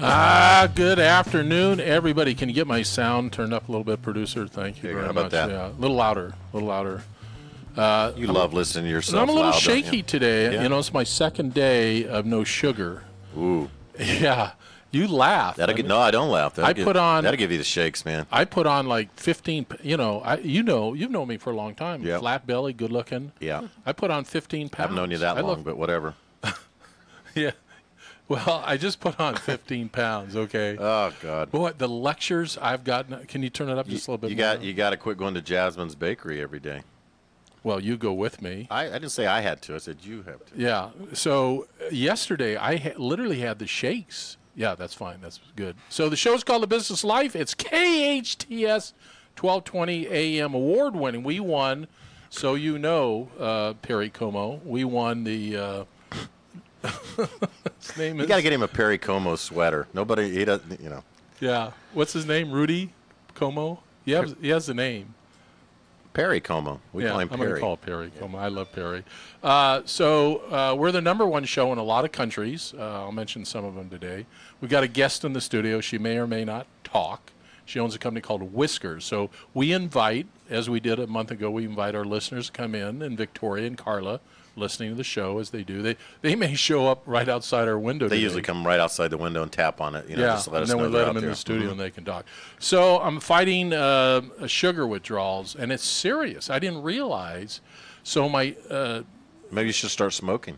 Good afternoon, everybody. Can you get my sound turned up a little bit, producer? Thank you very how about much. that? Yeah, a little louder, a little louder. You love listening to yourself. I'm a little loud, shaky today. Yeah. You know, it's my second day of no sugar. Ooh. Yeah, you laugh. No, I don't laugh. That'll give you the shakes, man. I put on like 15. You've known me for a long time. Yep. Flat belly, good looking. Yeah. I put on 15 pounds. I haven't known you that long, but whatever. Yeah. Well, I just put on 15 pounds, okay? Oh, God. Boy, the lectures I've gotten. Can you turn it up just a little bit more? You got to quit going to Jasmine's Bakery every day. Well, you go with me. I didn't say I had to. I said you have to. Yeah. So yesterday, I literally had the shakes. Yeah, that's fine. That's good. So the show's called The Business Life. It's KHTS 1220 AM award-winning. We won, so you know, Perry Como. We won the... his name is... You got to get him a Perry Como sweater. He doesn't, Yeah. What's his name? Rudy Como? He has the name. Perry Como. We call him Perry. I'm going to call it Perry Como. I love Perry. So we're the #1 show in a lot of countries. I'll mention some of them today. We've got a guest in the studio. She may or may not talk. She owns a company called Whiskers. So we invite, as we did a month ago, we invite our listeners to come in, and Victoria and Carla listening to the show as they do. They may show up right outside our window. They usually come right outside the window and tap on it. Just to let us know. And then we let them in the studio and they can talk. So I'm fighting sugar withdrawals, and it's serious. I didn't realize. So my maybe you should start smoking.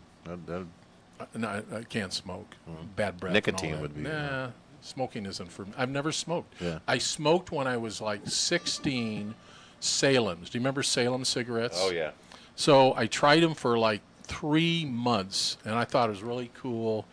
No, I can't smoke. Bad breath. Nicotine would be. Nah, smoking isn't for me. I've never smoked. Yeah. I smoked when I was like 16. Salem's. Do you remember Salem cigarettes? Oh yeah. So I tried them for like 3 months, and I thought it was really cool.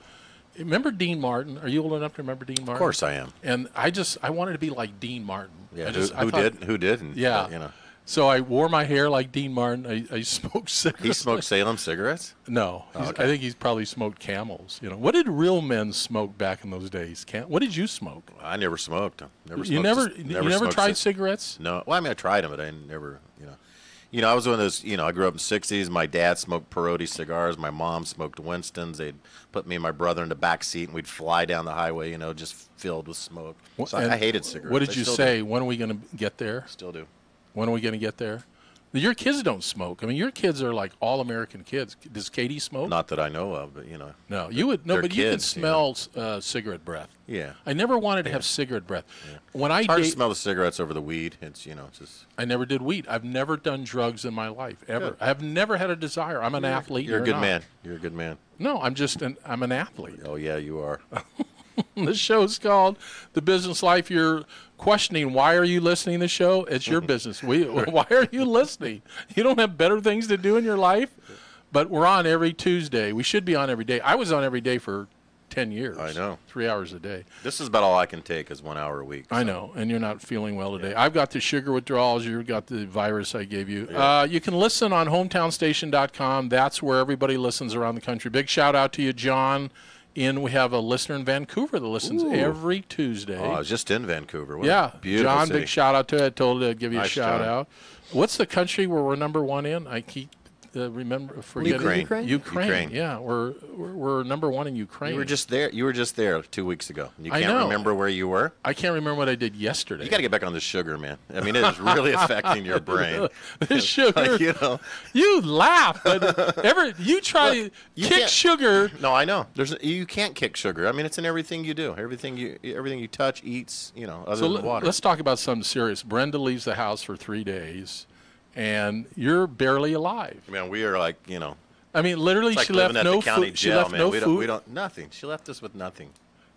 Remember Dean Martin? Are you old enough to remember Dean Martin? Of course I am. And I wanted to be like Dean Martin. Yeah. Who didn't? Yeah. So I wore my hair like Dean Martin. I smoked cigarettes. He smoked Salem cigarettes? No. Oh, okay. I think he's probably smoked Camels. What did real men smoke back in those days? What did you smoke? I never smoked. You never tried cigarettes? No. Well, I mean, I tried them, but I never, I was one of those, I grew up in the 60s. My dad smoked Perotti cigars. My mom smoked Winston's. They'd put me and my brother in the back seat, and we'd fly down the highway, just filled with smoke. So I hated cigarettes. What did you say? When are we going to get there? Still do. When are we going to get there? Your kids don't smoke. I mean, your kids are like all American kids. Does Katie smoke? Not that I know of, but No, you would. No, but kids, you could smell cigarette breath. Yeah. I never wanted to have cigarette breath. Yeah. When it's hard to smell the cigarettes over the weed. It's just. I never did weed. I've never done drugs in my life ever. Good. I've never had a desire. I'm an athlete. You're a good man. You're a good man. No, I'm an athlete. Oh yeah, you are. The show's called The Business Life. You're questioning, why are you listening to the show? It's your business. Why are you listening? You don't have better things to do in your life? But we're on every Tuesday. We should be on every day. I was on every day for 10 years. I know. 3 hours a day. This is about all I can take is 1 hour a week. So. I know, and you're not feeling well today. Yeah. I've got the sugar withdrawals. You've got the virus I gave you. Yeah. You can listen on hometownstation.com. That's where everybody listens around the country. Big shout out to you, John. We have a listener in Vancouver that listens every Tuesday. Oh, I was just in Vancouver. Beautiful John, city. Big shout out to you. I told you I'd give you a shout John. out. What's the country where we're #1 in? I keep forgetting. Ukraine. Yeah, we're #1 in Ukraine. You were just there 2 weeks ago. You can't remember where you were? I can't remember what I did yesterday. You got to get back on the sugar, man. I mean, it is really affecting your brain. The sugar. You laugh, but you try to kick sugar. No, I know. You can't kick sugar. I mean, it's in everything you do. Everything you touch, eats, other than water. Let's talk about something serious. Brenda leaves the house for 3 days. And you're barely alive. Man, we are like, I mean, literally, like she left no food. She left no food. We don't nothing. She left us with nothing.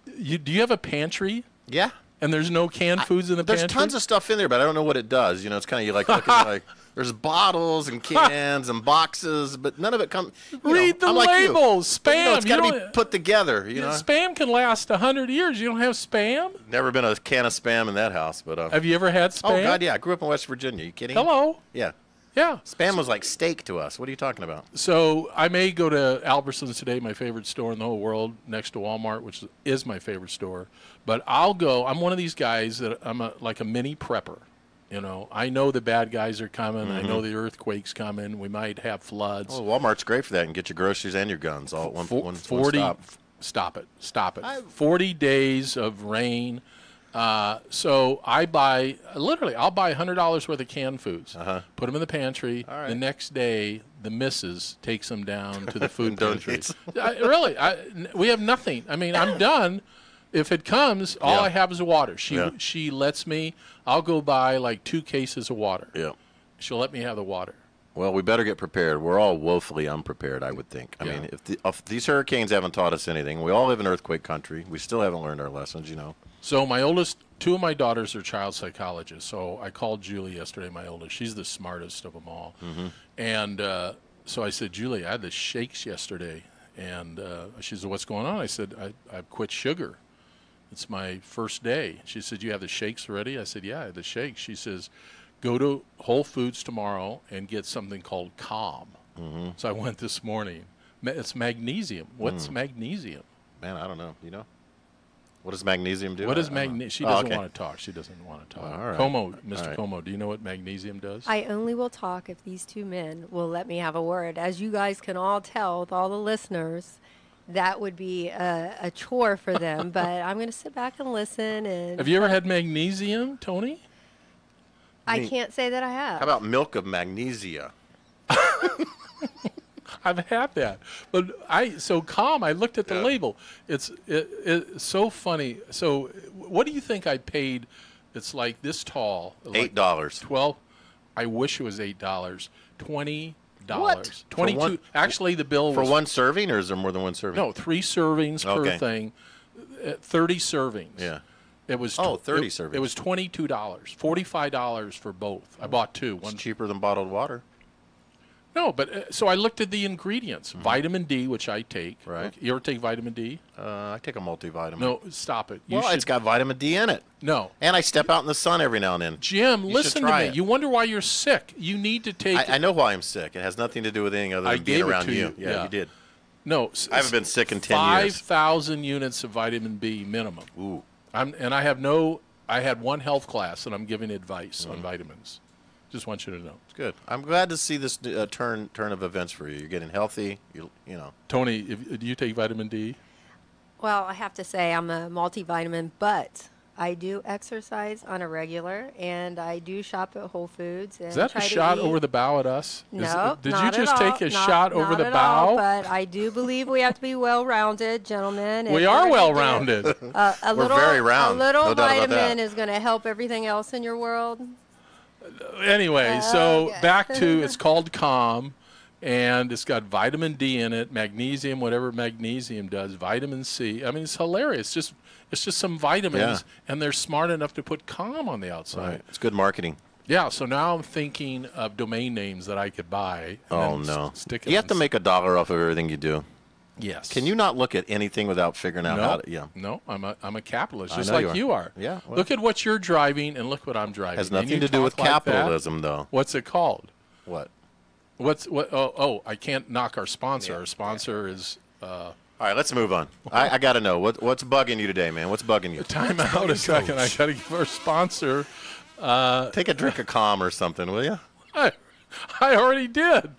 Do you have a pantry? Yeah. And there's no canned foods in the pantry? There's tons of stuff in there, but I don't know what it does. It's kind of you like looking like there's bottles and cans and boxes, but none of it comes. Read the labels. Spam. It's got to be put together. Spam can last 100 years. You don't have Spam? Never been a can of Spam in that house, but have you ever had Spam? Oh God, yeah. I grew up in West Virginia. You kidding? Hello. Yeah. Yeah. Spam was like steak to us. What are you talking about? So I may go to Albertsons today, my favorite store in the whole world, next to Walmart, which is my favorite store. But I'll go. I'm one of these guys that I'm like a mini prepper. I know the bad guys are coming. I know the earthquake's coming. We might have floods. Well, Walmart's great for that. And get your groceries and your guns all at one stop. Stop it. Stop it. 40 days of rain. So I buy, literally, I'll buy $100 worth of canned foods, put them in the pantry. All right. The next day, the missus takes them down to the food And pantry. donates. We have nothing. I mean, I'm done. If it comes, all I have is water. She lets me, I'll go buy like 2 cases of water. Yeah. She'll let me have the water. Well, we better get prepared. We're all woefully unprepared, I would think. I mean, if these hurricanes haven't taught us anything, we all live in earthquake country. We still haven't learned our lessons, you know. So my oldest, 2 of my daughters are child psychologists. So I called Julie yesterday, my oldest. She's the smartest of them all. And so I said, Julie, I had the shakes yesterday. And she said, what's going on? I said, I've quit sugar. It's my first day. She said, you have the shakes already? I said, yeah, I have the shakes. She says, go to Whole Foods tomorrow and get something called Calm. So I went this morning. It's magnesium. What's magnesium? Man, I don't know. You know? What does magnesium do? What does magnesium? She doesn't want to talk. She doesn't want to talk. All right. Como, Mr. All right. Como, do you know what magnesium does? I only will talk if these 2 men will let me have a word. As you guys can all tell, with all the listeners, that would be a chore for them. But I'm going to sit back and listen. And Have you ever had magnesium, Tony? I can't say that I have. How about milk of magnesia? I've had that, but so Calm. I looked at the label. It's so funny. So what do you think I paid? It's like this tall. Like $8. 12. I wish it was $8. $20. What? 22. For one- Actually, the bill For was one serving, or is there more than one serving? no 3 servings per Okay. thing. 30 servings. Yeah. It was 30 it, servings. It was $22. $45 for both. I bought 2. It's One cheaper than bottled water. No, but so I looked at the ingredients. Vitamin D, which I take. Right. Okay. You ever take vitamin D? I take a multivitamin. No, stop it. You Well, should, it's got vitamin D in it. no. And I step out in the sun every now and then. Jim, You should listen to try me. it. You wonder why you're sick. You need to take. I know why I'm sick. It has nothing to do with anything other I than being gave it around to you. you. Yeah, Yeah. you did. no. I haven't been sick in 10 years. 5,000 units of vitamin B minimum. Ooh. And I have no. I had one health class, and I'm giving advice on vitamins. Just want you to know. It's good. I'm glad to see this turn of events for you. You're getting healthy. You know. Tony, do you take vitamin D? Well, I have to say I'm a multivitamin, but I do exercise on a regular, and I do shop at Whole Foods. And Is that a try to shot eat. over the bow at us? No, Did not you just at take all. a shot over Not the at bow? all, but I do believe we have to be well-rounded, gentlemen. We are well-rounded. We're very round. A little No doubt about vitamin that. is going to help everything else in your world. Anyway, so Okay. back to it's called Calm, and it's got vitamin D in it, magnesium, whatever magnesium does, vitamin C. I mean, it's hilarious. It's just some vitamins, and they're smart enough to put Calm on the outside. Right. It's good marketing. Yeah. So now I'm thinking of domain names that I could buy. And Oh then no. Stick it. You have to make $1 off of everything you do. Yes. Can you not look at anything without figuring out how to? Yeah. No, I'm a capitalist, I just know like you are. Yeah, well- look at what you're driving, and look what I'm driving. Has And nothing you to do with talk like that? capitalism, though. What's it called? What? Oh, I can't knock our sponsor. Yeah. Our sponsor is All right, let's move on. I got to know what's bugging you today, man. What's bugging you? time out a second. I got to give our sponsor. Take a drink of Calm or something, will you? I already did.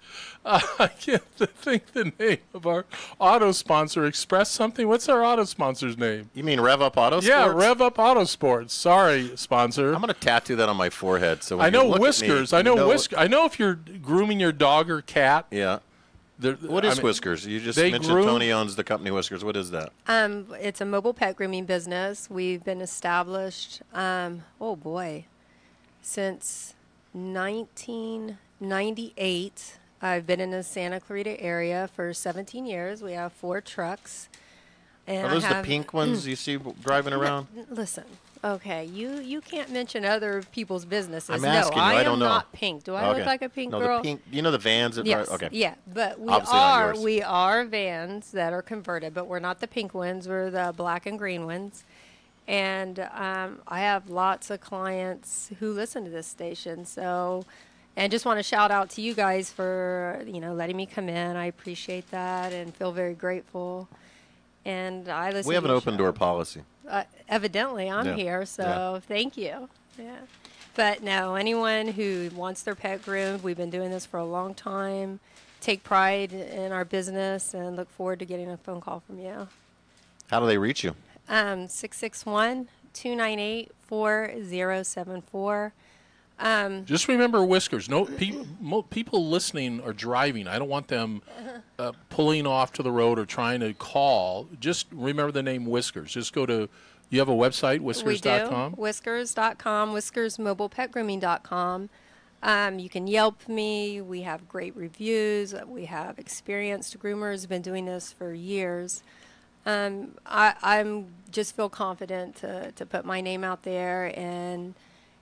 I can't think the name of our auto sponsor. Express something. What's our auto sponsor's name? You mean Rev Up Auto Yeah, Sports? Rev Up Auto Sports. Sorry, sponsor. I'm going to tattoo that on my forehead. So when I you know look whiskers. At me, I know you whiskers. I know if you're grooming your dog or cat. Yeah. What is Whiskers? You just they mentioned groom- Tony owns the company Whiskers. What is that? It's a mobile pet grooming business. We've been established, since 1998. I've been in the Santa Clarita area for 17 years. We have 4 trucks. And Are those I the have, pink ones you see driving around? Listen, okay, you can't mention other people's businesses. I'm asking you. I I am don't know. not pink. Do I look like a pink no, girl? the pink. You know the vans that Yes. drive? Okay. Yeah, but Obviously not yours. we are vans that are converted, but we're not the pink ones. We're the black and green ones. And I have lots of clients who listen to this station. So, and just want to shout out to you guys for letting me come in. I appreciate that and feel very grateful. And I listen. We have to an your open show. door policy. Evidently, I'm Yeah. here, so Yeah. thank you. Yeah. But no, anyone who wants their pet groomed, we've been doing this for a long time. Take pride in our business and look forward to getting a phone call from you. How do they reach you? 661-298-4074. Just remember Whiskers. No people listening are driving. I don't want them pulling off to the road or trying to call. Just remember the name Whiskers. Just go to. You have a website, whiskers.com? We do. Whiskers.com, whiskersmobilepetgrooming.com. You can Yelp me. We have great reviews. We have experienced groomers, been doing this for years. I'm just feel confident to put my name out there, and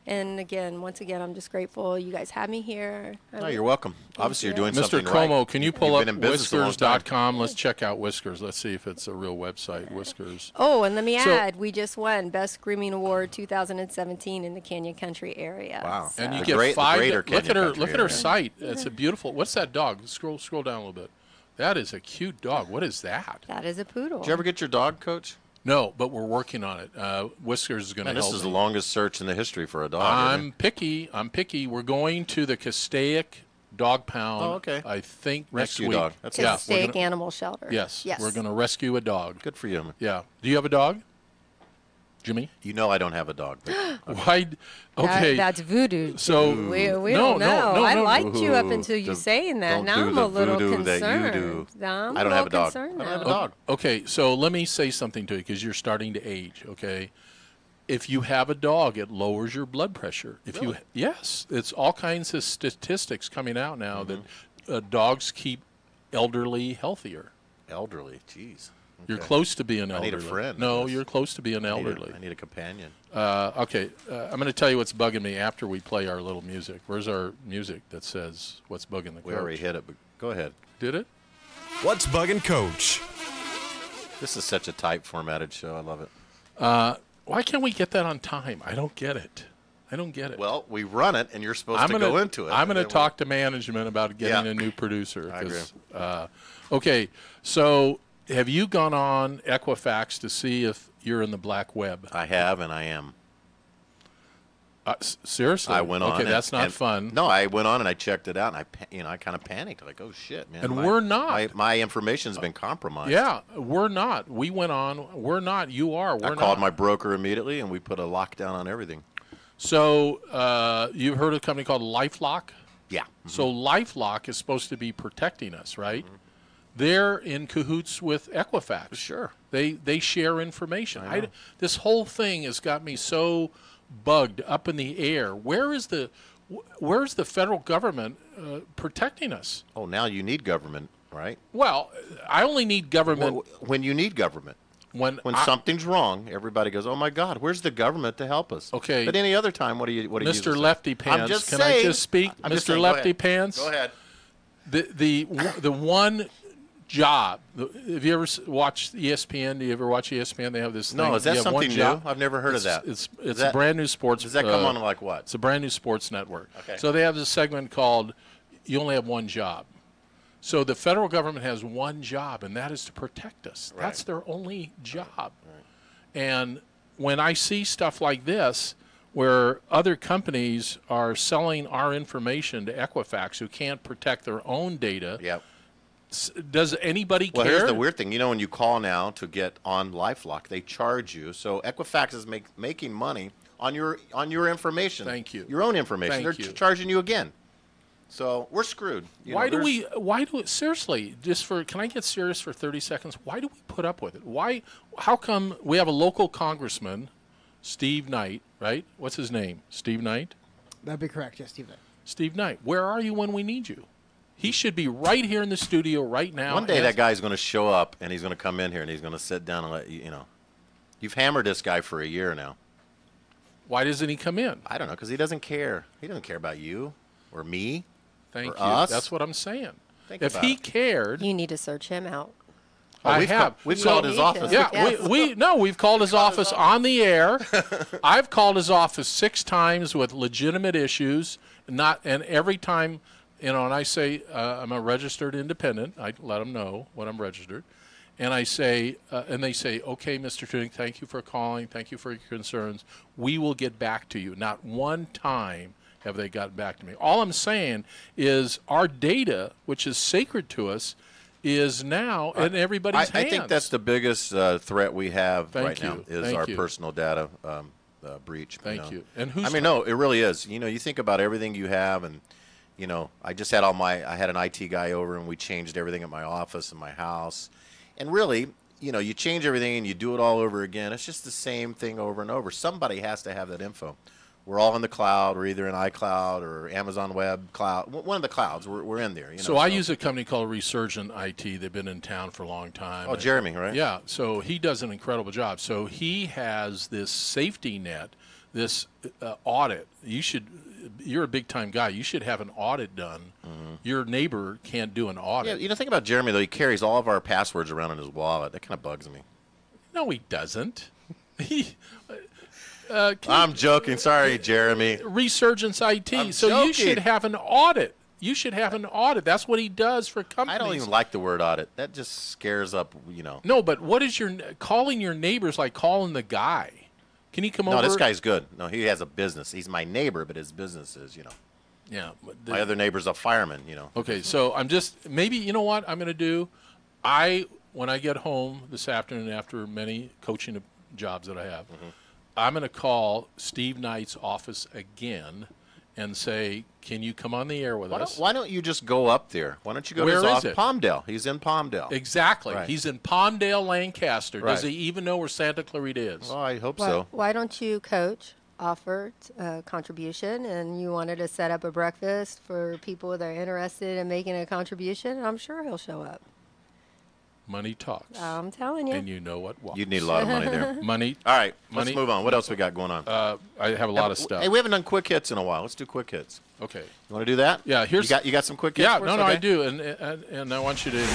again, once again, I'm just grateful you guys had me here. No, you're welcome. Obviously, you're doing Mr. something Como, right. can you pull up You've been in business a long time. whiskers.com? Let's check out Whiskers. Let's see if it's a real website, Whiskers. Oh, and let me add, we just won Best Grooming Award 2017 in the Canyon Country area. Wow. So. And you The get 5. greater Look at her. Canyon Look at Country her site. It's a beautiful. What's that dog? Scroll down a little bit. That is a cute dog. What is that? That is a poodle. Did you ever get your dog, Coach? No, but we're working on it. Whiskers is going to help. This is me. the longest search in the history for a dog. I'm picky. We're going to the Castaic Dog Pound. Oh, okay. I think Rescue next week. dog. That's yeah, Castaic Animal Shelter. Yes. Yes. We're going to rescue a dog. Good for you. Yeah. Do you have a dog, Jimmy? You know I don't have a dog. But Why? Okay. That's voodoo. So we no, don't know. no, I no. liked you up until you Don't- saying that. don't Now do I'm the a little voodoo that you concerned. do. Now I'm I don't a have little a dog. concerned I don't have a now. dog. Okay, so let me say something to you because you're starting to age, okay? If you have a dog, it lowers your blood pressure. If Really? yes, it's all kinds of statistics coming out now that dogs keep elderly healthier. Elderly. Jeez. You're Okay. close to being elderly. need a friend, I No, guess. you're close to being elderly. I need a companion. Okay, I'm going to tell you what's bugging me after we play our little music. Where's our music that says what's bugging the coach? We already hit it, but go ahead. Did it? What's bugging Coach? This is such a tight formatted show. I love it. Why can't we get that on time? I don't get it. I don't get it. Well, we run it, and you're supposed to go into it. I'm going to and then talk to management about getting Yeah. a new producer. I agree. Okay, so have you gone on Equifax to see if you're in the black web? I have, and I am. Seriously? I went on. Okay, and- that's not and- fun. No, I went on and I checked it out, and I kind of panicked, like, oh shit, man. And we're not. My information's been compromised. Yeah, we're not. We went on. We're not. You are. We're I not. called my broker immediately, and we put a lockdown on everything. So you've heard of a company called LifeLock? Yeah. So LifeLock is supposed to be protecting us, right? They're in cahoots with Equifax. Sure. They share information. I know. This whole thing has got me so bugged, up in the air. Where's the federal government protecting us? Oh, now you need government, right? Well, I only need government When you need government. when Something's wrong, everybody goes, "Oh my God, where's the government to help us?" Okay. But any other time, what do you Mr. Lefty Pants, I'm just can saying, I just speak? I'm just Mr. saying, go Lefty ahead. Pants? Go ahead. The one job. Have you ever watched ESPN? Do you ever watch ESPN? They have this thing. No, is that you have one something job. new? I've never heard of that. It's that- a brand new sports. Does that come on like what? It's a brand new sports network. Okay. So they have this segment called "You Only Have One Job." So the federal government has one job, and that is to protect us. Right. That's their only job. And when I see stuff like this, where other companies are selling our information to Equifax who can't protect their own data, Yep. does anybody Well, care? here's the weird thing. You know, when you call now to get on LifeLock, they charge you. So Equifax is making money on your information. Thank you. Your own information. Thank They're you. charging you again. So we're screwed. You Why know, do we seriously, can I get serious for 30 seconds? Why do we put up with it? How come we have a local congressman, Steve Knight, right? What's his name? Steve Knight? That'd be correct, yes, Steve. Steve Knight. Where are you when we need you? He should be right here in the studio right now. One day that guy's going to show up, and he's going to come in here, and he's going to sit down and let you know. You've hammered this guy for a year now. Why doesn't he come in? I don't know, because he doesn't care. He doesn't care about you or me. Thank or you. us. That's what I'm saying. Think If about he it. cared, You need to search him out. I we've have. We've You called need his to. office. Yeah, Yes. we've called his office on the air. I've called his office 6 times with legitimate issues, and every time, and I say I'm a registered independent. I let them know when I'm registered, and I say, and they say, okay, Mr. Tunick, thank you for calling, thank you for your concerns. We will get back to you. Not one time have they gotten back to me. All I'm saying is our data, which is sacred to us, is now in everybody's hands. I think that's the biggest threat we have right now is Thank our you. personal data breach. Thank you. And who's I mean, no, it really is. You know, you think about everything you have, and you know, I just had I had an IT guy over, and we changed everything at my office and my house, and really, you know, you change everything and you do it all over again. It's just the same thing over and over. Somebody has to have that info. We're all in the cloud. We're either in iCloud or Amazon Web Cloud. One of the clouds. We're in there. You know, so I use a company called Resurgent IT. They've been in town for a long time. Oh, Jeremy, right? Yeah. So he does an incredible job. So he has this safety net, this audit. You're a big time guy. You should have an audit done. Mm-hmm. Your neighbor can't do an audit. Yeah, you know, think about Jeremy though. He carries all of our passwords around in his wallet. That kind of bugs me. No, he doesn't. I'm joking. Sorry, Jeremy. Resurgence IT. I'm so joking. you should have an audit. You should have an audit. That's what he does for companies. I don't even like the word audit. That just scares up, you know. No, but what is calling your neighbors like calling the guy? Can he come over? No, this guy's good. No, he has a business. He's my neighbor, but his business is, you know. Yeah. But my other neighbor's a fireman, you know. Okay, so maybe, you know what I'm going to do? When I get home this afternoon after many coaching jobs that I have, I'm going to call Steve Knight's office again and say, can you come on the air with us? Why don't you just go up there? Why don't you go Where to his is office? it? Palmdale. He's in Palmdale. Exactly. Right. He's in Palmdale, Lancaster. Right. Does he even know where Santa Clarita is? Well, I hope so. Why don't you, Coach, offer a contribution, and you wanted to set up a breakfast for people that are interested in making a contribution? I'm sure he'll show up. Money talks. I'm telling you. And you know what walks. You'd need a lot of money there. Money. All right, Money. let's move on. What else we got going on? I have a lot of stuff. Hey, we haven't done quick hits in a while. Let's do quick hits. Okay. You want to do that? Yeah. You got some quick hits? Yeah. for No, us? no, Okay. I do, and I want you to.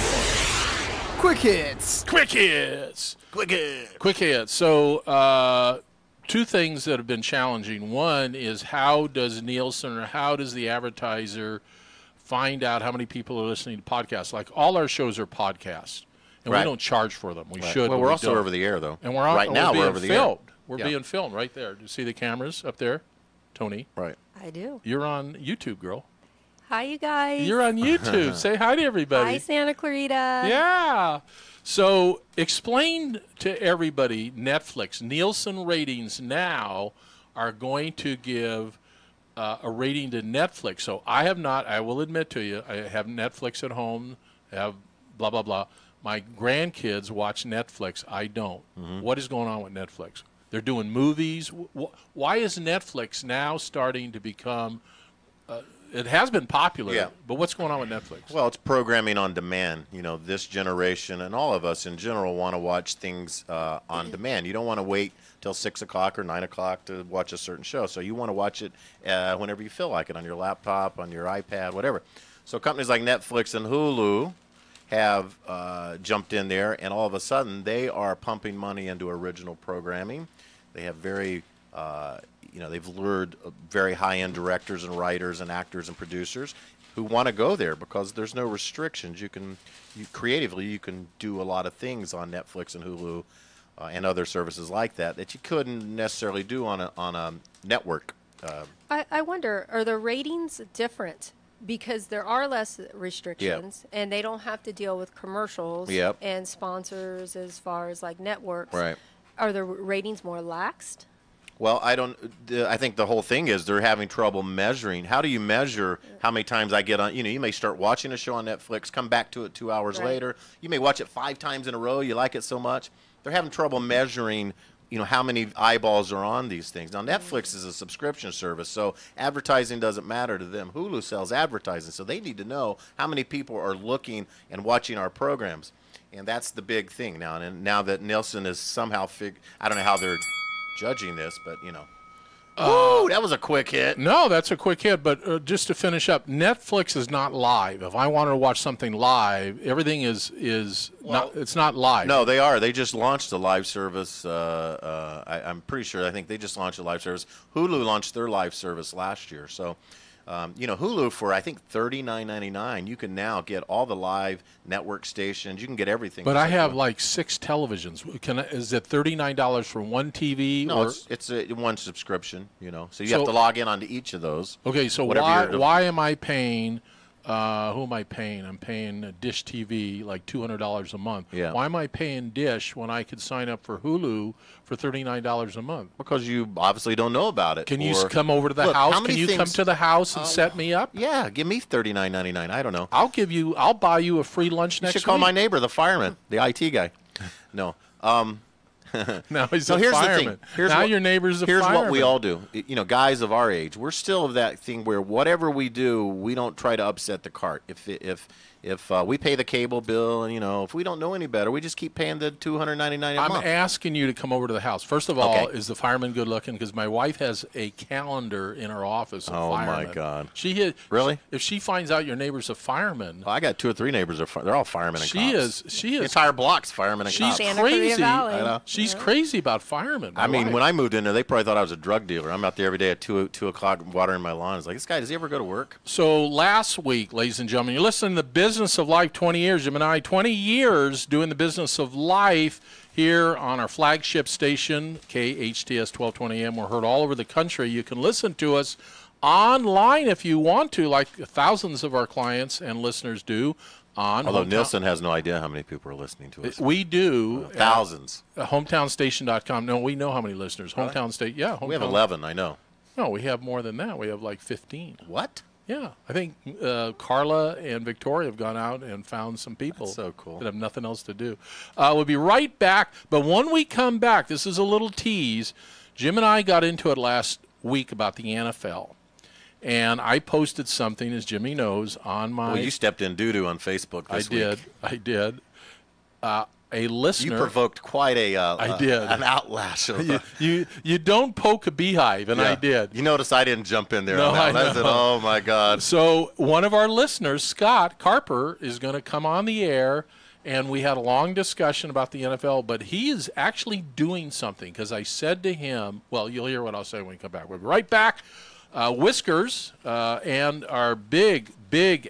Quick hits. Quick hits. Quick hit. Quick hits. So, two things that have been challenging. One is how does Nielsen or how does the advertiser find out how many people are listening to podcasts? Like all our shows are podcasts, and Right. we don't charge for them. We should. Well, but we're we also don't. over the air, though. And we're right now being we're over the filmed. air. We're Yeah. being filmed right there. Do you see the cameras up there, Tony? Right. I do. You're on YouTube, girl. Hi, you guys. You're on YouTube. Say hi to everybody. Hi, Santa Clarita. Yeah. So explain to everybody Netflix. Nielsen ratings now are going to give a rating to Netflix. So I have not, I will admit to you, I have Netflix at home, I have blah, blah, blah. My grandkids watch Netflix. I don't. What is going on with Netflix? They're doing movies. Why is Netflix now starting to become it has been popular, Yeah. but what's going on with Netflix? Well, it's programming on demand. You know, this generation and all of us in general want to watch things on demand. You don't want to wait till 6 o'clock or 9 o'clock to watch a certain show. So you want to watch it whenever you feel like it, on your laptop, on your iPad, whatever. So companies like Netflix and Hulu have jumped in there, and all of a sudden they are pumping money into original programming. They have very they've lured very high-end directors and writers and actors and producers who want to go there because there's no restrictions. You creatively you can do a lot of things on Netflix and Hulu and other services like that you couldn't necessarily do on a network. I wonder, are the ratings different? Because there are less restrictions, and they don't have to deal with commercials Yep. and sponsors as far as like networks. Right. Are the ratings more laxed? Well, I think the whole thing is they're having trouble measuring. How do you measure how many times I get on? You know, you may start watching a show on Netflix, come back to it 2 hours Right. later. You may watch it 5 times in a row. You like it so much. They're having trouble measuring, how many eyeballs are on these things. Now, Netflix is a subscription service, so advertising doesn't matter to them. Hulu sells advertising, so they need to know how many people are looking and watching our programs. And that's the big thing now. And now that Nielsen is somehow I don't know how they're judging this, but Ooh, that was a quick hit. No, that's a quick hit. But just to finish up, Netflix is not live. If I wanted to watch something live, everything is not. It's not live. No, they are. They just launched a live service. I'm pretty sure. I think they just launched a live service. Hulu launched their live service last year. So, Hulu for I think $39.99, you can now get all the live network stations. You can get everything. But I have like 6 televisions. Is it $39 for one TV? No, or? it's one subscription. So you have to log in onto each of those. Okay, so whatever why am I paying who am I paying? I'm paying Dish TV like $200 a month. Yeah. Why am I paying Dish when I could sign up for Hulu for $39 a month? Because you obviously don't know about it. Can you come over to the house? Can you come to the house and set me up? Yeah, give me $39.99. I don't know. I'll buy you a free lunch next week. You should call my neighbor, the fireman, the IT guy. No. Now he's a fireman. The thing. Now your neighbor's a fireman. Here's what we all do. Guys of our age, we're still of that thing where whatever we do, we don't try to upset the cart. If we pay the cable bill, and if we don't know any better, we just keep paying the $299 a month. I'm asking you to come over to the house. First of all, is the fireman good looking? Because my wife has a calendar in her office of firemen. My God! Really? If she finds out your neighbor's a fireman, I got 2 or 3 neighbors. They're all firemen and cops. She is. The entire block's firemen and cops. She's crazy. I know. She's crazy about firemen. I mean, when I moved in there, they probably thought I was a drug dealer. I'm out there every day at 2 o'clock watering my lawn. It's like, this guy, does he ever go to work? So last week, ladies and gentlemen, you're listening to The Business of Life 20 years. Jim and I, 20 years doing the business of life here on our flagship station, KHTS 1220 AM. We're heard all over the country. You can listen to us online if you want to, like thousands of our clients and listeners do. Although Nielsen has no idea how many people are listening to us. We do. Thousands. Hometownstation.com. No, we know how many listeners. Really? Hometown State. Yeah. We have 11, I know. No, we have more than that. We have like 15. What? Yeah, I think Carla and Victoria have gone out and found some people so cool. that have nothing else to do. We'll be right back. But when we come back, this is a little tease. Jim and I got into it last week about the NFL. And I posted something, as Jimmy knows, on my... Well, you stepped in doo-doo on Facebook this week. I did. A listener... You provoked quite I did. An outlash. You don't poke a beehive, and I did. You notice I didn't jump in there. No, on that. I I said, oh, my God. So one of our listeners, Scott Carper, is going to come on the air, and we had a long discussion about the NFL, but he is actually doing something, because I said to him, well, you'll hear what I'll say when we come back. We'll be right back. Whiskers and our big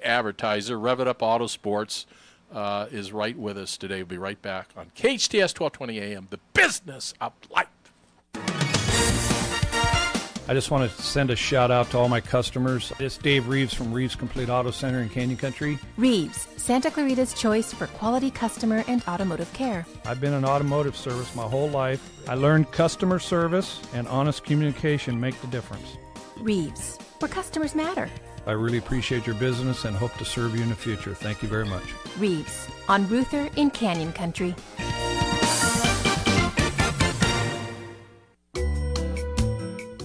advertiser, Rev It Up Auto Sports, is right with us today. We'll be right back on KHTS 1220 AM, the business of life. I just want to send a shout out to all my customers. It's Dave Reeves from Reeves Complete Auto Center in Canyon Country. Reeves, Santa Clarita's choice for quality customer and automotive care. I've been in automotive service my whole life. I learned customer service and honest communication make the difference. Reeves, where customers matter. I really appreciate your business and hope to serve you in the future. Thank you very much. Reeves, on Ruther in Canyon Country.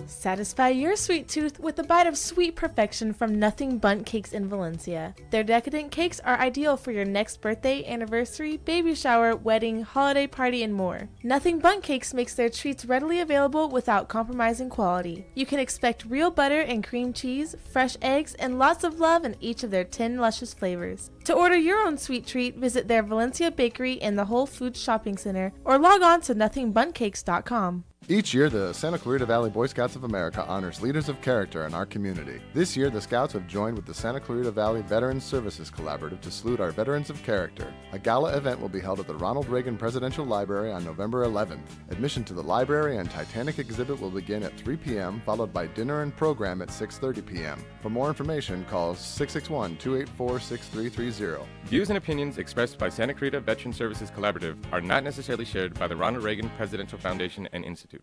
Satisfy your sweet tooth with a bite of sweet perfection from Nothing Bundt Cakes in Valencia. Their decadent cakes are ideal for your next birthday, anniversary, baby shower, wedding, holiday party, and more. Nothing Bundt Cakes makes their treats readily available without compromising quality. You can expect real butter and cream cheese, fresh eggs, and lots of love in each of their 10 luscious flavors. To order your own sweet treat, visit their Valencia Bakery in the Whole Foods Shopping Center or log on to nothingbundcakes.com. Each year, the Santa Clarita Valley Boy Scouts of America honors leaders of character in our community. This year, the Scouts have joined with the Santa Clarita Valley Veterans Services Collaborative to salute our veterans of character. A gala event will be held at the Ronald Reagan Presidential Library on November 11th. Admission to the library and Titanic exhibit will begin at 3 p.m., followed by dinner and program at 6:30 p.m. For more information, call 661-284-6330. Views and opinions expressed by Santa Clarita Veteran Services Collaborative are not necessarily shared by the Ronald Reagan Presidential Foundation and Institute.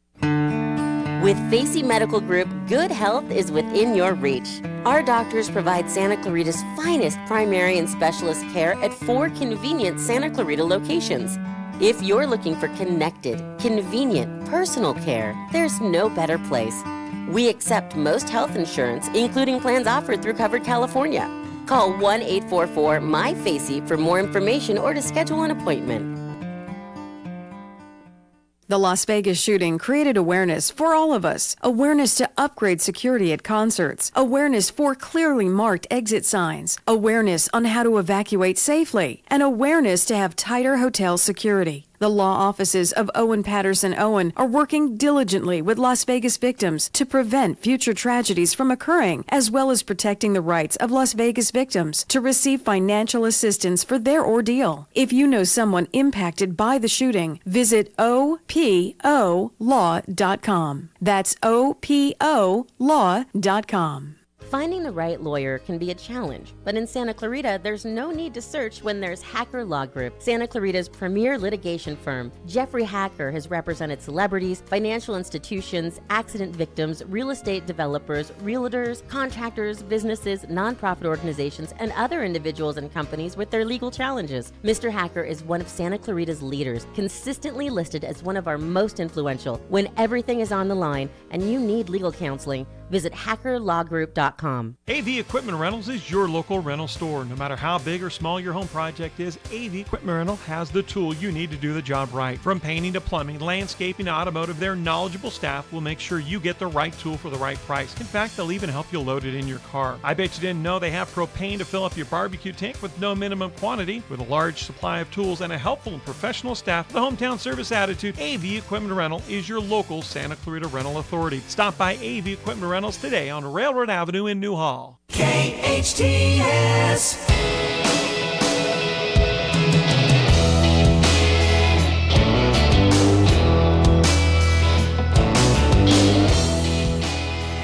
With Facey Medical Group, good health is within your reach. Our doctors provide Santa Clarita's finest primary and specialist care at 4 convenient Santa Clarita locations. If you're looking for connected, convenient, personal care, there's no better place. We accept most health insurance, including plans offered through Covered California. Call 1-844-MY-FACEY for more information or to schedule an appointment. The Las Vegas shooting created awareness for all of us. Awareness to upgrade security at concerts. Awareness for clearly marked exit signs. Awareness on how to evacuate safely. And awareness to have tighter hotel security. The law offices of Owen Patterson Owen are working diligently with Las Vegas victims to prevent future tragedies from occurring, as well as protecting the rights of Las Vegas victims to receive financial assistance for their ordeal. If you know someone impacted by the shooting, visit opolaw.com. That's opolaw.com. Finding the right lawyer can be a challenge, but in Santa Clarita, there's no need to search when there's Hacker Law Group, Santa Clarita's premier litigation firm. Jeffrey Hacker has represented celebrities, financial institutions, accident victims, real estate developers, realtors, contractors, businesses, nonprofit organizations, and other individuals and companies with their legal challenges. Mr. Hacker is one of Santa Clarita's leaders, consistently listed as one of our most influential. When everything is on the line and you need legal counseling, visit hackerlawgroup.com. AV Equipment Rentals is your local rental store. No matter how big or small your home project is, AV Equipment Rental has the tool you need to do the job right. From painting to plumbing, landscaping to automotive, their knowledgeable staff will make sure you get the right tool for the right price. In fact, they'll even help you load it in your car. I bet you didn't know they have propane to fill up your barbecue tank with no minimum quantity. With a large supply of tools and a helpful and professional staff, the hometown service attitude, AV Equipment Rental is your local Santa Clarita rental authority. Stop by AV Equipment Rental today on Railroad Avenue in Newhall. KHTS.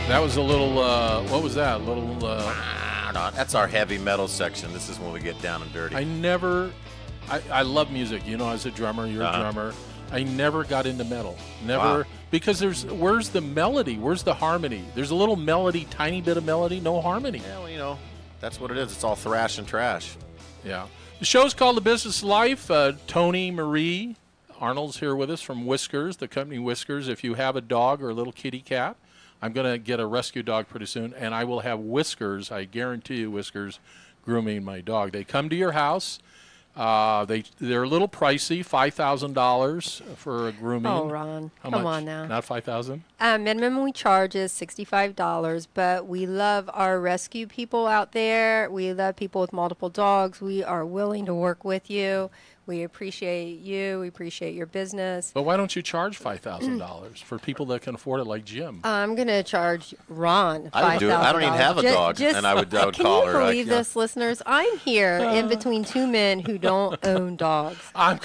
That was a little, what was that? A little, that's our heavy metal section. This is when we get down and dirty. I love music. You know, as a drummer, you're a drummer. I never got into metal. Never. Wow. Because where's the melody? Where's the harmony? There's a little melody, tiny bit of melody, no harmony. Yeah, well, you know, that's what it is. It's all thrash and trash. Yeah. The show's called The Business Life. Tony Marie Arnold's here with us from Whiskers, the company Whiskers. If you have a dog or a little kitty cat, I'm going to get a rescue dog pretty soon, and I will have Whiskers, I guarantee you, Whiskers, grooming my dog. They come to your house. They're a little pricey, $5,000 for a grooming. Oh, Ron, How come much? on now. Not $5,000? Minimum we charge is $65, but we love our rescue people out there. We love people with multiple dogs. We are willing to work with you. We appreciate you. We appreciate your business. But why don't you charge $5,000 for people that can afford it, like Jim? I'm going to charge Ron $5,000. I would do it. I don't even have a dog, and I would call her. Can you believe this, listeners? I'm here in between two men who don't own dogs. I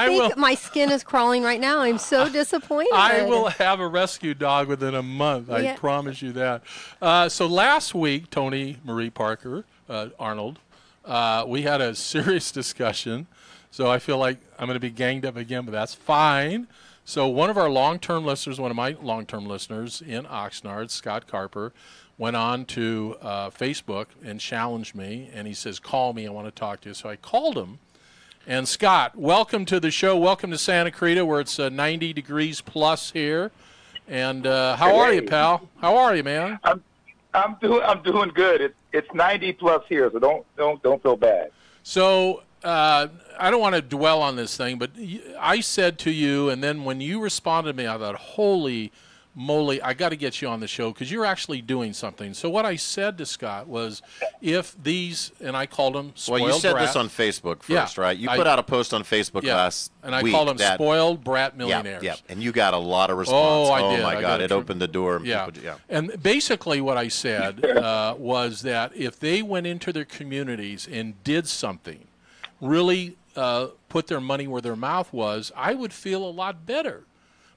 think my skin is crawling right now. I'm so disappointed. I will have a rescue dog within a month. I promise you that. So last week, Tony Marie Parker, Arnold, we had a serious discussion. So I feel like I'm going to be ganged up again, but that's fine. So one of our long-term listeners, one of my long-term listeners in Oxnard, Scott Carper, went on to Facebook and challenged me, and he says, call me, I want to talk to you. So I called him. And Scott, welcome to the show. Welcome to Santa Clarita, where it's 90 degrees plus here. And how are you, pal? How are you, man? I'm doing good. It's 90 plus here, so don't feel bad. So I don't want to dwell on this thing, but I said to you, and then when you responded to me, I thought, holy moly, I got to get you on the show because you're actually doing something. So what I said to Scott was, if these, and I called them spoiled Well, you said brat. this on Facebook first, right? You put out a post on Facebook last and I week. called them spoiled brat millionaires. Yeah, and you got a lot of response. Oh, I did. My God, it opened the door. And basically what I said was that if they went into their communities and did something, really put their money where their mouth was, I would feel a lot better.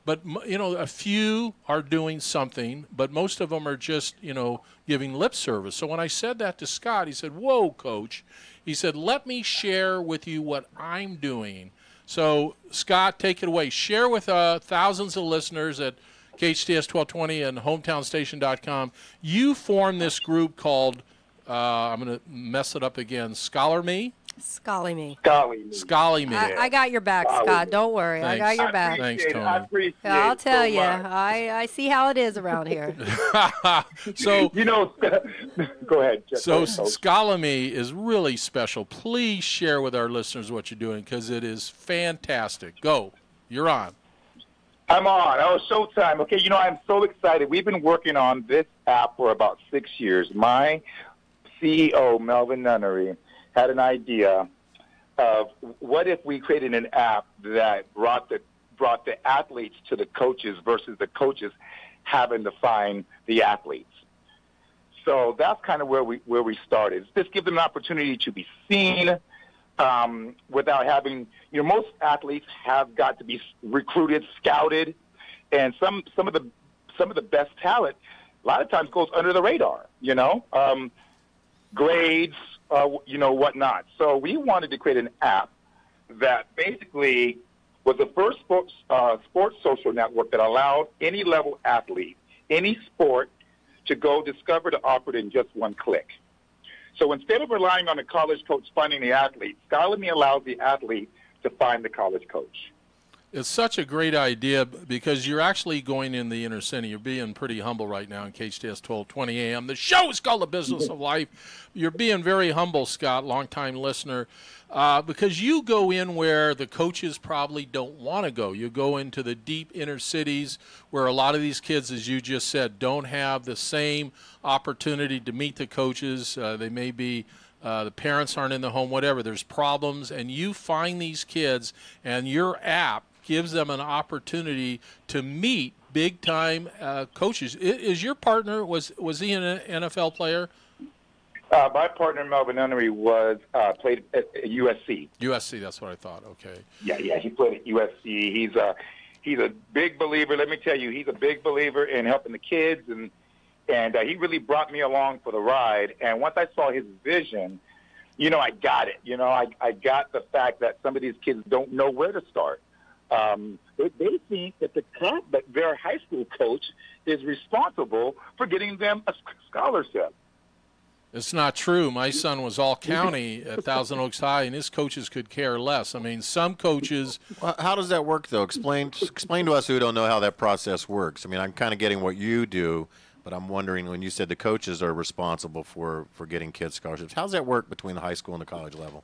But, you know, a few are doing something, but most of them are just, you know, giving lip service. So when I said that to Scott, he said, whoa, Coach. He said, let me share with you what I'm doing. So, Scott, take it away. Share with thousands of listeners at KHTS 1220 and hometownstation.com. You formed this group called, I'm going to mess it up again, SchollyME? SchollyME. SchollyME. I got your back, Scott. Don't worry. Thanks. I got your back. Thanks, Tony. I appreciate I'll tell you. much. I see how it is around here. So you know, go ahead. Jeff. So SchollyME is really special. Please share with our listeners what you're doing because it is fantastic. Go. You're on. I'm on. Oh, showtime. Okay, you know, I'm so excited. We've been working on this app for about 6 years. My CEO, Melvin Nunnery, had an idea of what if we created an app that brought the athletes to the coaches versus the coaches having to find the athletes. So that's kind of where we started. Just give them an opportunity to be seen without having, you know, most athletes have got to be recruited, scouted, and some of the best talent a lot of times goes under the radar, grades, whatnot. So we wanted to create an app that basically was the first sports social network that allowed any level athlete, any sport, to go discover the offer in just one click. So instead of relying on the college coach finding the athlete, SchollyME allows the athlete to find the college coach. It's such a great idea because you're actually going in the inner city. You're being pretty humble right now in KHTS 1220 AM. The show is called The Business of Life. You're being very humble, Scott, longtime listener, because you go in where the coaches probably don't want to go. You go into the deep inner cities where a lot of these kids, as you just said, don't have the same opportunity to meet the coaches. They may be the parents aren't in the home, whatever. There's problems, and you find these kids, and your app gives them an opportunity to meet big-time coaches. Is your partner, was he an NFL player? My partner, Melvin Nunnery, played at USC. USC, that's what I thought. Okay. Yeah, he played at USC. He's a big believer. Let me tell you, he's a big believer in helping the kids, and he really brought me along for the ride. And once I saw his vision, I got it. I got the fact that some of these kids don't know where to start. They think that their high school coach is responsible for getting them a scholarship. It's not true. My son was all county at Thousand Oaks High, and his coaches could care less. I mean, some coaches. Well, how does that work, though? Explain to us who don't know how that process works. I mean, I'm kind of getting what you do, but I'm wondering, when you said the coaches are responsible for getting kids scholarships, how does that work between the high school and the college level?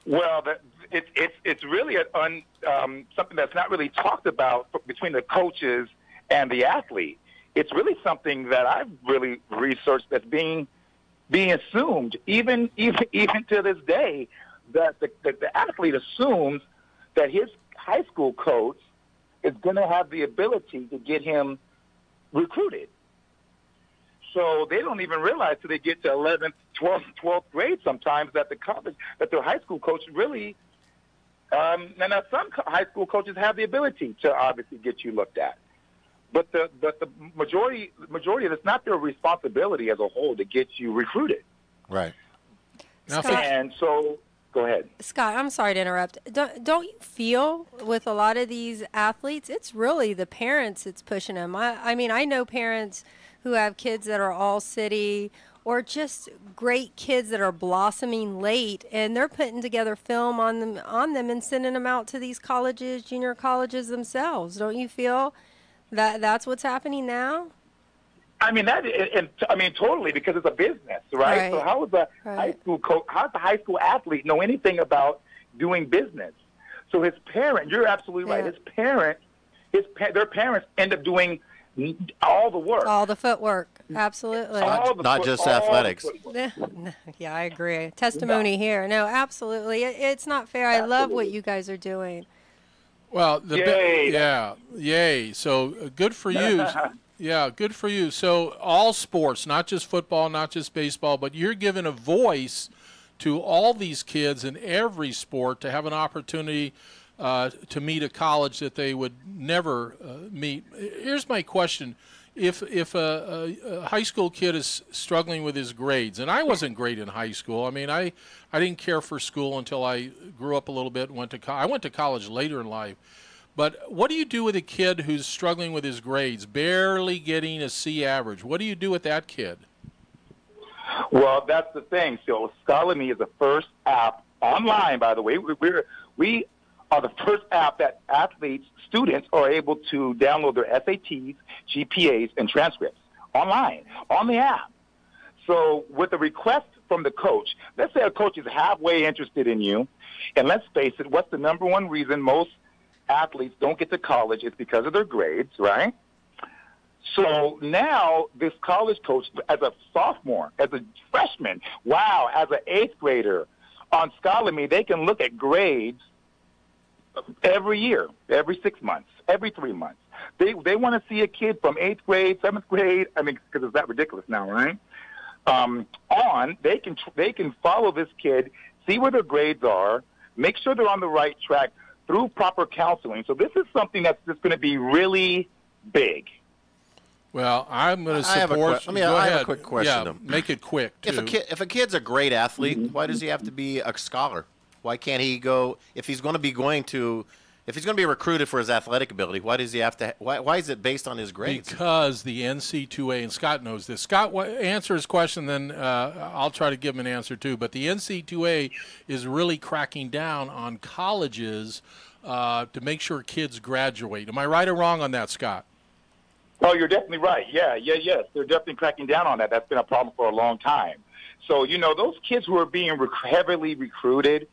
Well, it's really something that's not really talked about between the coaches and the athlete. It's really something that I've really researched that's being assumed, even to this day, that the athlete assumes that his high school coach is going to have the ability to get him recruited. So they don't even realize till they get to 11th, 12th grade sometimes that their high school coach really, and now some high school coaches have the ability to obviously get you looked at. But the majority of it's not their responsibility as a whole to get you recruited. Right. Scott, and so, go ahead. Scott, I'm sorry to interrupt. Don't you feel with a lot of these athletes, it's really the parents that's pushing them? I mean, I know parents who have kids that are all city or just great kids that are blossoming late, and they're putting together film on them and sending them out to these colleges, junior colleges themselves. Don't you feel that's what's happening now? I mean totally, because it's a business, right? So how is a high school coach? How does a high school athlete know anything about doing business? So his parent, you're absolutely right. His parent, their parents end up doing all the work, all the footwork. Absolutely, not just athletics. Yeah, I agree. Testimony here. No, absolutely. It's not fair. I love what you guys are doing. Well, yay. So good for you. Yeah, good for you. So all sports, not just football, not just baseball, but you're giving a voice to all these kids in every sport to have an opportunity to meet a college that they would never meet. Here's my question. If a high school kid is struggling with his grades, and I wasn't great in high school. I mean, I didn't care for school until I grew up a little bit and went to college. I went to college later in life. But what do you do with a kid who's struggling with his grades, barely getting a C average? What do you do with that kid? Well, that's the thing. So SchollyME is the first app online, by the way. We are the first app that students are able to download their SATs, GPAs, and transcripts online, on the app. So with a request from the coach, let's say a coach is halfway interested in you, and let's face it, what's the number one reason most athletes don't get to college? It's because of their grades, right? So now this college coach, as a sophomore, as a freshman, as an 8th grader, on SchollyME, they can look at grades every year, every 6 months, every 3 months. They want to see a kid from 8th grade, 7th grade. I mean, because it's that ridiculous now, right? They can follow this kid, see where their grades are, make sure they're on the right track through proper counseling. So this is something that's just going to be really big. Well, I'm going to support. I have a quick question. Yeah, make it quick. Too. If a kid's a great athlete, why does he have to be a scholar? Why can't he go if he's going to be recruited for his athletic ability? Why does he have to? Why is it based on his grades? Because the NC2A, and Scott knows this. Scott, answer his question, then I'll try to give him an answer too. But the NC2A is really cracking down on colleges to make sure kids graduate. Am I right or wrong on that, Scott? Oh, you're definitely right. Yes. They're definitely cracking down on that. That's been a problem for a long time. So, those kids who are being heavily recruited,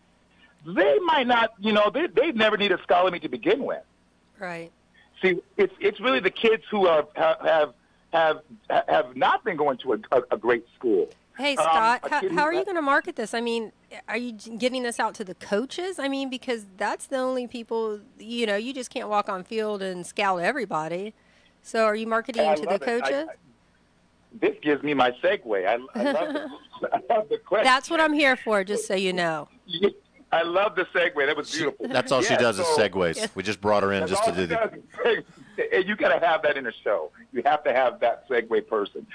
they might not, they've never needed SchollyME to begin with. Right. See, it's really the kids who have not been going to a great school. Hey, Scott, how are you going to market this? I mean, are you giving this out to the coaches? I mean, because that's the only people, you just can't walk on field and scout everybody. So are you marketing to the coaches? This gives me my segue. I love the question. That's what I'm here for, just so you know. I love the segue. That was beautiful. That's all she does is segues. We just brought her in just to do that. You got to have that in a show. You have to have that segue person.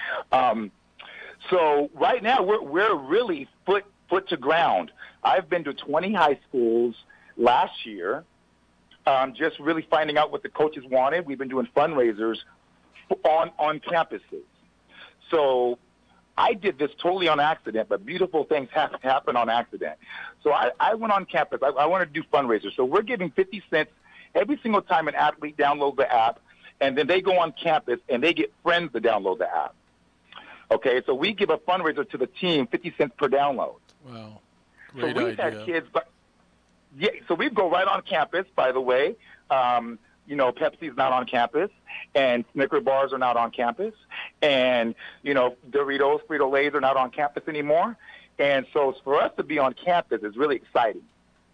So right now we're really foot to ground. I've been to 20 high schools last year. Just really finding out what the coaches wanted. We've been doing fundraisers on campuses. So I did this totally on accident, but beautiful things happen on accident. So I went on campus. I wanted to do fundraisers. So we're giving 50 cents every single time an athlete downloads the app, and then they go on campus and they get friends to download the app. Okay, so we give a fundraiser to the team, 50 cents per download. Wow, great idea. So we've had kids, yeah, so we go right on campus, by the way. Pepsi's not on campus, and Snicker bars are not on campus, and, Doritos, Frito-Lays are not on campus anymore. And so for us to be on campus is really exciting.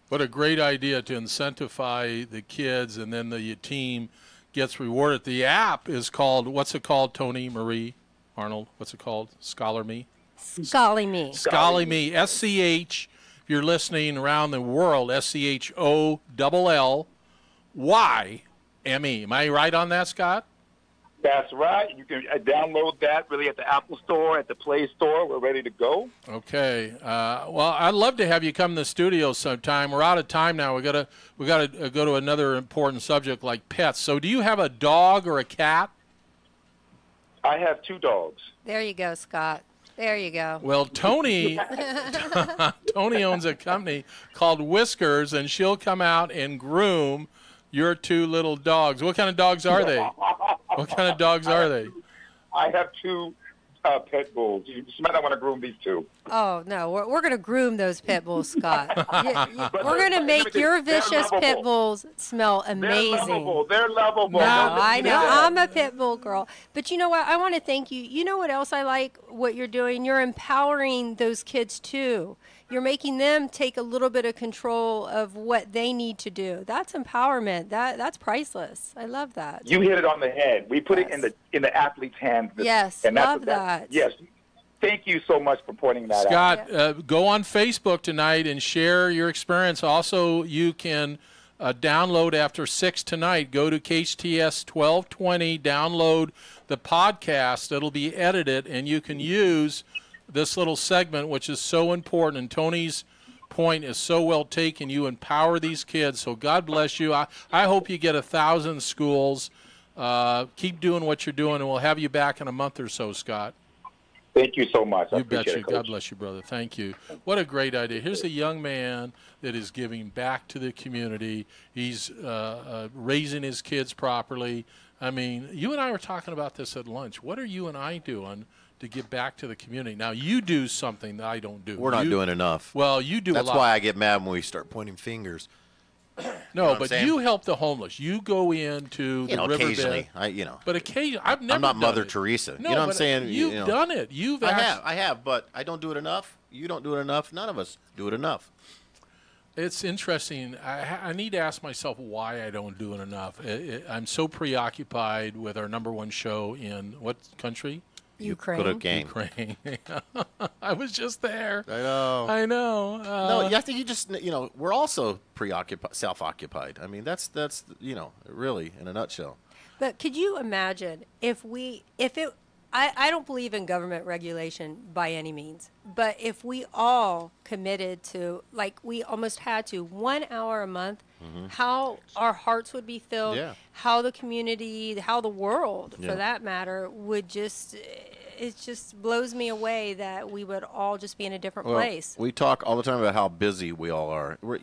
What a great idea to incentivize the kids, and then the team gets rewarded. The app is called, what's it called, Tony, Marie, Arnold? What's it called? SchollyME? SchollyME. SchollyME, S-C-H. If you're listening around the world, SCHOLLYME. Am I right on that, Scott? That's right. You can download that really at the Apple Store, at the Play Store. We're ready to go. Okay. Well, I'd love to have you come to the studio sometime. We're out of time now. We gotta go to another important subject like pets. So, do you have a dog or a cat? I have 2 dogs. There you go, Scott. There you go. Well, Tony owns a company called Whiskers, and she'll come out and groom your 2 little dogs. What kind of dogs are they? What kind of dogs are they? I have 2 pit bulls. You might not want to groom these 2. Oh, no. We're going to groom those pit bulls, Scott. We're going to make your vicious pit bulls smell amazing. They're lovable. No, I know. I'm a pit bull girl. But you know what? I want to thank you. You know what else I like what you're doing? You're empowering those kids, too. You're making them take a little bit of control of what they need to do. That's empowerment. That's priceless. I love that. You hit it on the head. We put it in the athlete's hands. Yes, and love that. Yes. Thank you so much for pointing that out. Scott, go on Facebook tonight and share your experience. Also, you can download after 6 tonight. Go to KHTS 1220, download the podcast. It'll be edited, and you can use this little segment, which is so important. And Tony's point is so well taken. You empower these kids, so God bless you. I hope you get 1,000 schools. Keep doing what you're doing, and we'll have you back in a month or so, Scott. Thank you so much. You bet you. God bless you, brother. Thank you. What a great idea. Here's a young man that is giving back to the community. He's raising his kids properly. I mean, you and I were talking about this at lunch. What are you and I doing to give back to the community? Now, you do something that I don't do. We're not doing enough. Well, you do a lot. That's why I get mad when we start pointing fingers. No, but you help the homeless. You go into the riverbed. Occasionally, But occasionally, I've never. I'm not done Mother it. Teresa. No, you know what I'm but saying? You've done it. I have, but I don't do it enough. You don't do it enough. None of us do it enough. It's interesting. I need to ask myself why I don't do it enough. I'm so preoccupied with our #1 show in what country? Ukraine. I was just there. I know. No, I think you just, we're also preoccupied, self-occupied. I mean, that's really in a nutshell. But could you imagine I don't believe in government regulation by any means, but if we all committed to, like we almost had to, 1 hour a month, how our hearts would be filled, how the community, how the world, for that matter, would just, it just blows me away that we would all just be in a different place. We talk all the time about how busy we all are. We're,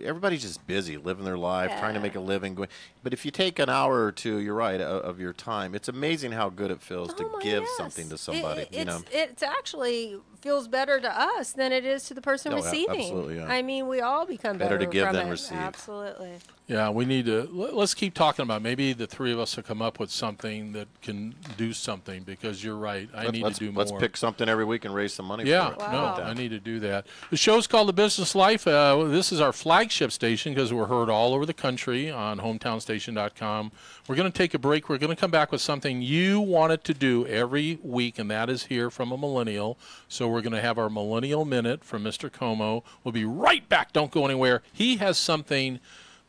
everybody's just busy, living their life, trying to make a living. But if you take an hour or two, you're right, of your time, it's amazing how good it feels to give something to somebody. It actually feels better to us than it is to the person receiving. Absolutely, I mean, we all become better to give from than it. receive. Absolutely. Yeah, we need to, let's keep talking about, maybe the three of us will come up with something that can do something, because you're right, I need to do more. Let's pick something every week and raise some money for it. I need to do that. The show's called The Business Life. This is our flagship station because we're heard all over the country on hometownstation.com. We're going to take a break. We're going to come back with something you wanted to do every week, and that is hear from a millennial. So we're going to have our Millennial Minute from Mr. Como. We'll be right back. Don't go anywhere. He has something